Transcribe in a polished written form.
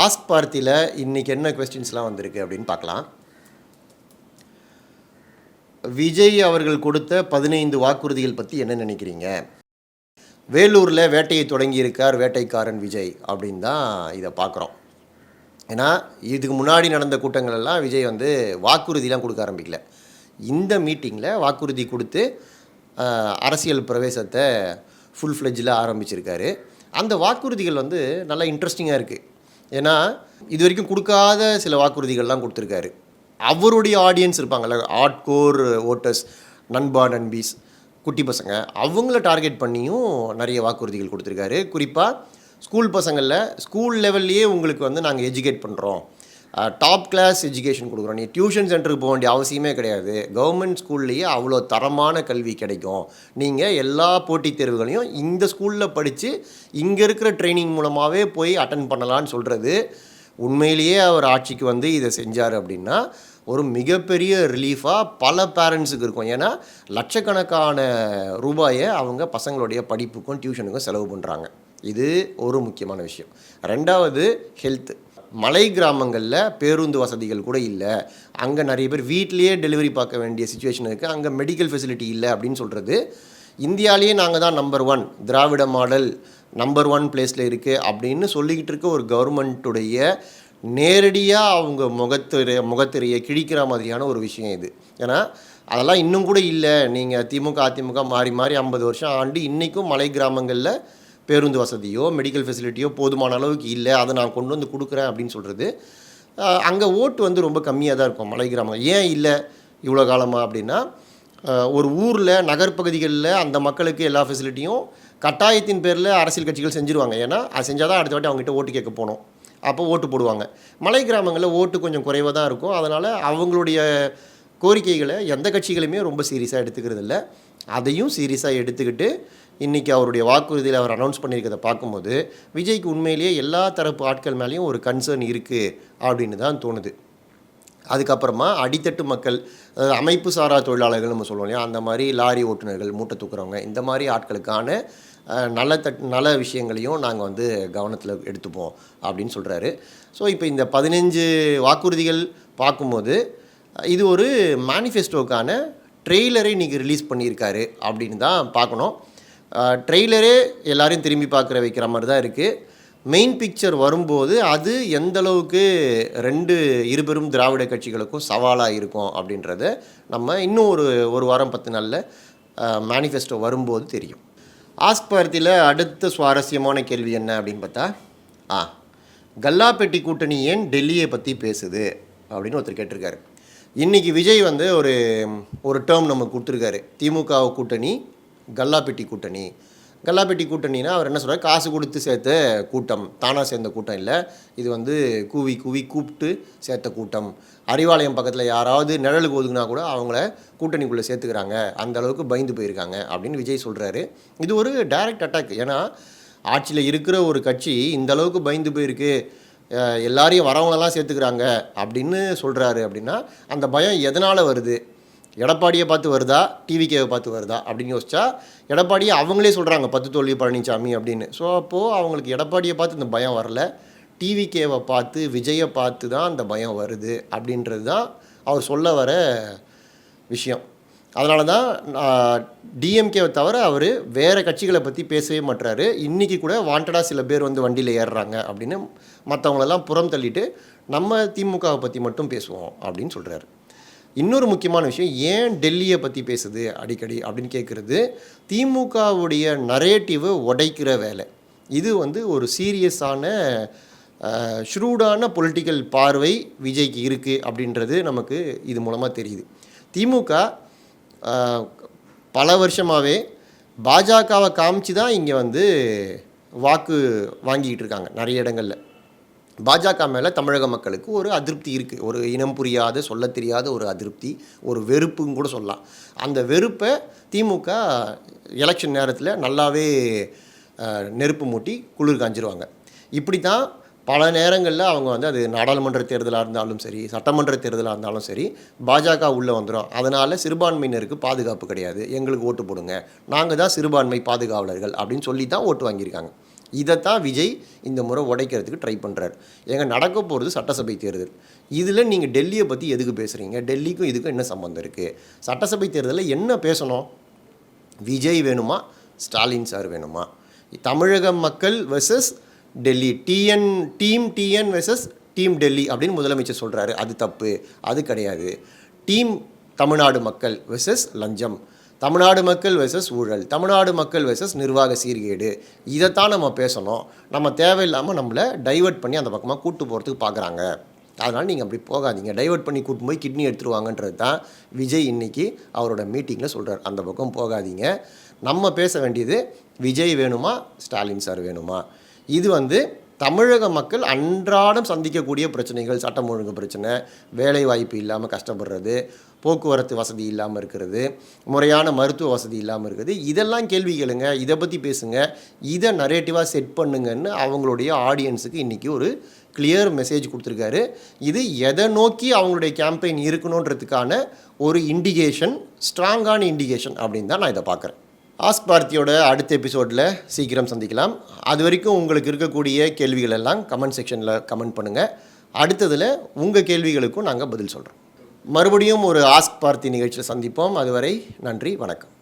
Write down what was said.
Ask பார்த்தியில் இன்றைக்கி என்ன கொஸ்டின்ஸ்லாம் வந்திருக்கு அப்படின்னு பார்க்கலாம். விஜய் அவர்கள் கொடுத்த 15 வாக்குறுதிகள் பற்றி என்ன நினைக்கிறீங்க? வேலூரில் வேட்டையை தொடங்கியிருக்கார் வேட்டைக்காரன் விஜய் அப்படின்னு தான் இதை பார்க்குறோம். ஏன்னா இதுக்கு முன்னாடி நடந்த கூட்டங்களெல்லாம் விஜய் வந்து வாக்குறுதிலாம் கொடுக்க ஆரம்பிக்கல. இந்த மீட்டிங்கில் வாக்குறுதி கொடுத்து அரசியல் பிரவேசத்தை ஃபுல் ஃப்ளெட்ஜில் ஆரம்பிச்சிருக்காரு. அந்த வாக்குறுதிகள் வந்து நல்லா இன்ட்ரெஸ்டிங்காக இருக்குது. ஏன்னா இது வரைக்கும் கொடுக்காத சில வாக்குறுதிகள்லாம் கொடுத்துருக்காரு. அவருடைய ஆடியன்ஸ் இருப்பாங்கள்ல, ஹார்ட்கோர் ஓட்டர்ஸ், நண்பா நண்பீஸ், குட்டி பசங்க, அவங்கள டார்கெட் பண்ணியும் நிறைய வாக்குறுதிகள் கொடுத்துருக்காரு. குறிப்பாக ஸ்கூல் பசங்களில் ஸ்கூல் லெவல்லையே உங்களுக்கு வந்து நாங்கள் எஜுகேட் பண்ணுறோம், டாப் கிளாஸ் எஜுகேஷன் கொடுக்குறோம், நீ டியூஷன் சென்டருக்கு போக வேண்டிய அவசியமே கிடையாது, கவர்மெண்ட் ஸ்கூல்லையே அவ்வளோ தரமான கல்வி கிடைக்கும், நீங்கள் எல்லா போட்டித் தேர்வுகளையும் இந்த ஸ்கூலில் படித்து இங்கே இருக்கிற ட்ரைனிங் மூலமாகவே போய் அட்டன் பண்ணலான்னு சொல்கிறது. உண்மையிலேயே அவர் ஆட்சிக்கு வந்து இதை செஞ்சார் அப்படின்னா ஒரு மிகப்பெரிய ரிலீஃபாக பல பேரண்ட்ஸுக்கு இருக்கும். ஏன்னா லட்சக்கணக்கான ரூபாயை அவங்க பசங்களுடைய படிப்புக்கும் டியூஷனுக்கும் செலவு பண்ணுறாங்க. இது ஒரு முக்கியமான விஷயம். ரெண்டாவது, ஹெல்த்து. மலை கிராமங்களில் பேருந்து வசதிகள் கூட இல்லை, அங்கே நிறைய பேர் வீட்லேயே டெலிவரி பார்க்க வேண்டிய சுச்சுவேஷன் இருக்குது, அங்கே மெடிக்கல் ஃபெசிலிட்டி இல்லை அப்படின்னு சொல்கிறது. இந்தியாவிலேயே நாங்கள் தான் நம்பர் 1 திராவிட மாடல் நம்பர் 1 பிளேஸில் இருக்குது அப்படின்னு சொல்லிக்கிட்டு இருக்க ஒரு கவர்மெண்ட்டுடைய நேரடியாக அவங்க முகத்திரையை கிழிக்கிற மாதிரியான ஒரு விஷயம் இது. ஏன்னா அதெல்லாம் இன்னும் கூட இல்லை. நீங்கள் திமுக அதிமுக மாறி மாறி 50 வருஷம் ஆண்டு இன்றைக்கும் மலை கிராமங்களில் பேருந்து வசதியோ மெடிக்கல் ஃபெசிலிட்டியோ போதுமான அளவுக்கு இல்லை, அதை நான் கொண்டு வந்து கொடுக்குறேன் அப்படின்னு சொல்கிறது. அங்கே ஓட்டு வந்து ரொம்ப கம்மியாக தான் இருக்கும் மலை கிராமம். ஏன் இல்லை இவ்வளோ காலமாக அப்படின்னா, ஒரு ஊரில் நகர்ப்பகுதிகளில் அந்த மக்களுக்கு எல்லா ஃபெசிலிட்டியும் கட்டாயத்தின் பேரில் அரசியல் கட்சிகள் செஞ்சுருவாங்க. ஏன்னா அது செஞ்சால் தான் அடுத்த வாட்டி அவங்ககிட்ட ஓட்டு கேட்க போகணும், அப்போ ஓட்டு போடுவாங்க. மலை கிராமங்களில் ஓட்டு கொஞ்சம் குறைவாக தான் இருக்கும். அதனால் அவங்களுடைய கோரிக்கைகளை எந்த கட்சிகளுமே ரொம்ப சீரியஸாக எடுத்துக்கிறது இல்லை. அதையும் சீரியஸாக எடுத்துக்கிட்டு இன்றைக்கி அவருடைய வாக்குறுதியில் அவர் அனௌன்ஸ் பண்ணியிருக்கிறத பார்க்கும்போது விஜய்க்கு உண்மையிலேயே எல்லா தரப்பு ஆட்கள் மேலேயும் ஒரு கன்சர்ன் இருக்குது அப்படின்னு தான் தோணுது. அதுக்கப்புறமா அடித்தட்டு மக்கள், அமைப்பு சாரா தொழிலாளர்கள் நம்ம சொல்லுவோம் இல்லையா, அந்த மாதிரி லாரி ஓட்டுநர்கள், மூட்டை தூக்குறவங்க, இந்த மாதிரி ஆட்களுக்கான நல்ல விஷயங்களையும் நாங்கள் வந்து கவனத்தில் எடுத்துப்போம் அப்படின்னு சொல்கிறாரு. ஸோ இப்போ இந்த 15 வாக்குறுதிகள் பார்க்கும்போது இது ஒரு மேனிஃபெஸ்டோக்கான ட்ரெய்லரை இன்றைக்கி ரிலீஸ் பண்ணியிருக்காரு அப்படின்னு தான் பார்க்கணும். ட்ரெய்லரே எல்லோரையும் திரும்பி பார்க்குற வைக்கிற மாதிரி தான் இருக்குது. மெயின் பிக்சர் வரும்போது அது எந்த அளவுக்கு இருபெரும் திராவிட கட்சிகளுக்கும் சவாலாக இருக்கும் அப்படின்றத நம்ம இன்னும் ஒரு வாரம் 10 நாளில் மேனிஃபெஸ்டோ வரும்போது தெரியும். ஆஸ்க் பார்த்தியில் அடுத்த சுவாரஸ்யமான கேள்வி என்ன அப்படின்னு பார்த்தா, கல்லாப்பெட்டி கூட்டணி ஏன் டெல்லியை பற்றி பேசுது அப்படின்னு ஒருத்தர் கேட்டிருக்காரு. இன்றைக்கி விஜய் வந்து ஒரு டேர்ம் நமக்கு கொடுத்துருக்காரு, திமுக கூட்டணி கல்லாப்பெட்டி கூட்டணி. கல்லாப்பெட்டி கூட்டணினா அவர் என்ன சொல்கிறார், காசு கொடுத்து சேர்த்த கூட்டம், தானாக சேர்ந்த கூட்டம் இல்லை, இது வந்து கூவி கூப்பிட்டு சேர்த்த கூட்டம். அறிவாலயம் பக்கத்தில் யாராவது நிழலுக்கு ஒதுக்குனா கூட அவங்கள கூட்டணிக்குள்ளே சேர்த்துக்கிறாங்க, அந்த அளவுக்கு பயந்து போயிருக்காங்க அப்படின்னு விஜய் சொல்கிறாரு. இது ஒரு டைரக்ட் அட்டாக். ஏன்னா ஆட்சியில் இருக்கிற ஒரு கட்சி இந்த அளவுக்கு பயந்து போயிருக்கு, எல்லாரையும் வரவங்களெல்லாம் சேர்த்துக்கிறாங்க அப்படின்னு சொல்கிறாரு. அப்படின்னா அந்த பயம் எதனால் வருது? எடப்பாடியை பார்த்து வருதா, டிவிகேவை பார்த்து வருதா அப்படின்னு யோசிச்சா, எடப்பாடியை அவங்களே சொல்கிறாங்க 10 தோல்வி பழனிசாமி அப்படின்னு. ஸோ அப்போது அவங்களுக்கு எடப்பாடியை பார்த்து இந்த பயம் வரல, டிவிகேவை பார்த்து விஜயை பார்த்து தான் அந்த பயம் வருது அப்படின்றது தான் அவர் சொல்ல வர விஷயம். அதனால தான் டிஎம்கேவை தவிர அவர் வேறு கட்சிகளை பற்றி பேசவே மாட்டுறாரு. இன்றைக்கி கூட வாண்டடாக சில பேர் வந்து வண்டியில் ஏறுறாங்க அப்படின்னு மற்றவங்களெல்லாம் புறம் தள்ளிட்டு நம்ம திமுகவை பற்றி மட்டும் பேசுவோம் அப்படின்னு சொல்கிறாரு. இன்னொரு முக்கியமான விஷயம், ஏன் டெல்லியை பற்றி பேசுது அடிக்கடி அப்படின்னு கேட்குறது, திமுகவுடைய நரேட்டிவை உடைக்கிற வேலை. இது வந்து ஒரு சீரியஸான ஷ்ரூடான பொலிட்டிக்கல் பார்வை விஜய்க்கு இருக்குது அப்படின்றது நமக்கு இது மூலமாக தெரியுது. திமுக பல வருஷமாகவே பாஜகவை காமிச்சு தான் இங்கே வந்து வாக்கு வாங்கிக்கிட்டு இருக்காங்க. நிறைய இடங்களில் பாஜக மேலே தமிழக மக்களுக்கு ஒரு அதிருப்தி இருக்குது, ஒரு இனம் புரியாத சொல்ல தெரியாத ஒரு அதிருப்தி, ஒரு வெறுப்புன்னு கூட சொல்லலாம். அந்த வெறுப்பை திமுக எலெக்ஷன் நேரத்தில் நல்லாவே நெருப்பு மூட்டி குளிர் காஞ்சிருவாங்க. இப்படி தான் பல நேரங்களில் அவங்க வந்து அது நாடாளுமன்ற தேர்தலாக இருந்தாலும் சரி, சட்டமன்ற தேர்தலாக இருந்தாலும் சரி, பாஜக உள்ளே வந்துடும், அதனால் சிறுபான்மையினருக்கு பாதுகாப்பு கிடையாது, எங்களுக்கு ஓட்டு போடுங்க, நாங்கள் தான் சிறுபான்மை பாதுகாவலர்கள் அப்படின்னு சொல்லி தான் ஓட்டு வாங்கியிருக்காங்க. இதைத்தான் விஜய் இந்த முறை உடைக்கிறதுக்கு ட்ரை பண்ணுறாரு. நடக்க போகிறது சட்டசபை தேர்தல். இதில் நீங்கள் டெல்லியை பற்றி எதுக்கு பேசுகிறீங்க? டெல்லிக்கும் இதுக்கும் என்ன சம்மந்தம் இருக்குது? சட்டசபை தேர்தலில் என்ன பேசணும்? விஜய் வேணுமா, ஸ்டாலின் சார் வேணுமா? தமிழக மக்கள் versus Delhi, team TN versus team Delhi அப்படின்னு முதலமைச்சர் சொல்கிறாரு. அது தப்பு, அது கிடையாது. டீம் தமிழ்நாடு மக்கள் வெர்சஸ் லஞ்சம், தமிழ்நாடு மக்கள் வெர்சஸ் ஊழல், தமிழ்நாடு மக்கள் வெர்சஸ் நிர்வாக சீர்கேடு, இதைத்தான் நம்ம பேசணும். நம்ம தேவையில்லாமல் நம்மளை டைவெர்ட் பண்ணி அந்த பக்கமாக கூட்டு போகிறதுக்கு பார்க்குறாங்க. அதனால் நீங்கள் அப்படி போகாதீங்க, டைவெர்ட் பண்ணி கூட்டு போய் கிட்னி எடுத்துருவாங்கன்றது தான் விஜய் இன்றைக்கி அவரோட மீட்டிங்கில் சொல்கிறார். அந்த பக்கம் போகாதீங்க. நம்ம பேச வேண்டியது விஜய் வேணுமா, ஸ்டாலின் சார் வேணுமா? இது தமிழக மக்கள் அன்றாடம் சந்திக்கக்கூடிய பிரச்சனைகள். சட்டம் ஒழுங்கு பிரச்சனை, வேலை வாய்ப்பு இல்லாமல் கஷ்டப்படுறது, போக்குவரத்து வசதி இல்லாமல் இருக்கிறது, முறையான மருத்துவ வசதி இல்லாமல் இருக்குது. இதெல்லாம் கேள்வி கேளுங்க, இதை பற்றி பேசுங்க, இதை நரேட்டிவாக செட் பண்ணுங்கன்னு அவங்களுடைய ஆடியன்ஸுக்கு இன்றைக்கி ஒரு கிளியர் மெசேஜ் கொடுத்துருக்காரு. இது எதை நோக்கி அவங்களுடைய கேம்பெயின் இருக்கணுன்றதுக்கான ஒரு இண்டிகேஷன், ஸ்ட்ராங்கான இண்டிகேஷன் அப்படின்னு தான் நான் இதை பார்க்குறேன். ஆஸ்க் பாரதியோட அடுத்த எபிசோடில் சீக்கிரம் சந்திக்கலாம். அது வரைக்கும் உங்களுக்கு இருக்கக்கூடிய கேள்விகள் எல்லாம் கமெண்ட் செக்ஷனில் கமெண்ட் பண்ணுங்கள். அடுத்ததில் உங்கள் கேள்விகளுக்கும் நாங்கள் பதில் சொல்கிறோம். மறுபடியும் ஒரு ஆஸ்க் பாரதி நிகழ்ச்சியில் சந்திப்போம். அதுவரை நன்றி, வணக்கம்.